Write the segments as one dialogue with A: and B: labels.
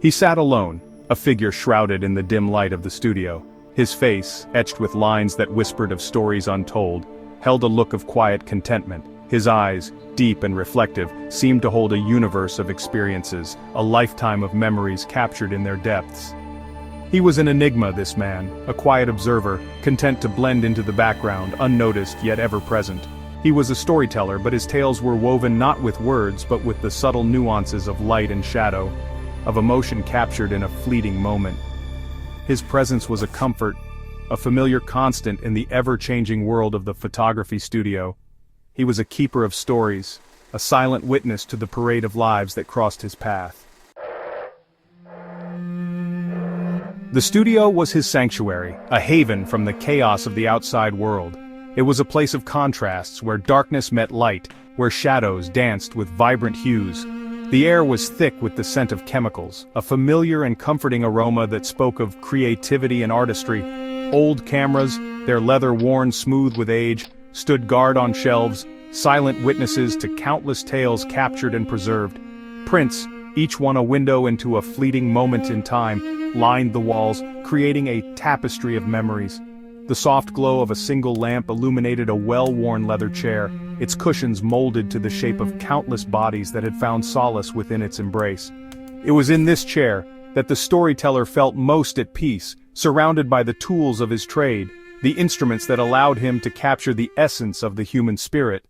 A: He sat alone, a figure shrouded in the dim light of the studio. His face, etched with lines that whispered of stories untold, held a look of quiet contentment. His eyes, deep and reflective, seemed to hold a universe of experiences, a lifetime of memories captured in their depths. He was an enigma, this man, a quiet observer, content to blend into the background, unnoticed yet ever present. He was a storyteller, but his tales were woven not with words but with the subtle nuances of light and shadow, of emotion captured in a fleeting moment. His presence was a comfort, a familiar constant in the ever-changing world of the photography studio. He was a keeper of stories, a silent witness to the parade of lives that crossed his path. The studio was his sanctuary, a haven from the chaos of the outside world. It was a place of contrasts where darkness met light, where shadows danced with vibrant hues. The air was thick with the scent of chemicals, a familiar and comforting aroma that spoke of creativity and artistry. Old cameras, their leather worn smooth with age, stood guard on shelves, silent witnesses to countless tales captured and preserved. Prints, each one a window into a fleeting moment in time, lined the walls, creating a tapestry of memories. The soft glow of a single lamp illuminated a well-worn leather chair, its cushions molded to the shape of countless bodies that had found solace within its embrace. It was in this chair that the storyteller felt most at peace, surrounded by the tools of his trade, the instruments that allowed him to capture the essence of the human spirit.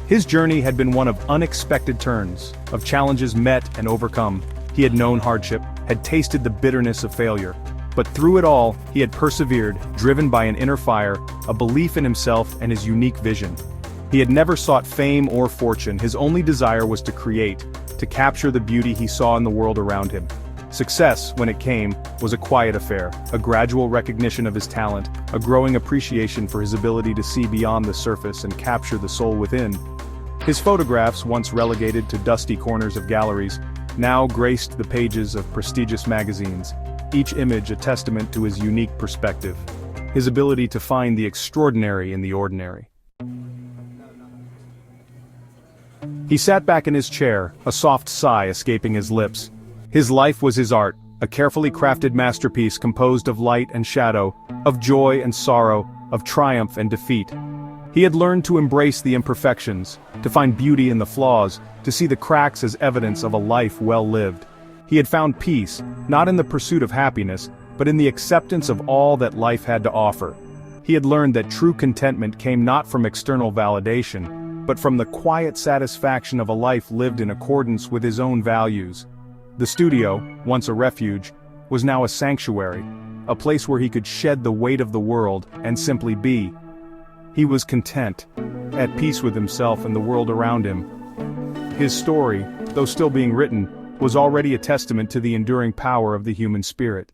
A: His journey had been one of unexpected turns, of challenges met and overcome. He had known hardship, had tasted the bitterness of failure. But through it all, he had persevered, driven by an inner fire, a belief in himself and his unique vision. He had never sought fame or fortune. His only desire was to create, to capture the beauty he saw in the world around him. Success, when it came, was a quiet affair, a gradual recognition of his talent, a growing appreciation for his ability to see beyond the surface and capture the soul within. His photographs, once relegated to dusty corners of galleries, now graced the pages of prestigious magazines, each image a testament to his unique perspective, his ability to find the extraordinary in the ordinary. He sat back in his chair, a soft sigh escaping his lips. His life was his art, a carefully crafted masterpiece composed of light and shadow, of joy and sorrow, of triumph and defeat. He had learned to embrace the imperfections, to find beauty in the flaws, to see the cracks as evidence of a life well lived. He had found peace, not in the pursuit of happiness, but in the acceptance of all that life had to offer. He had learned that true contentment came not from external validation, but from the quiet satisfaction of a life lived in accordance with his own values. The studio, once a refuge, was now a sanctuary, a place where he could shed the weight of the world and simply be. He was content, at peace with himself and the world around him. His story, though still being written, was already a testament to the enduring power of the human spirit.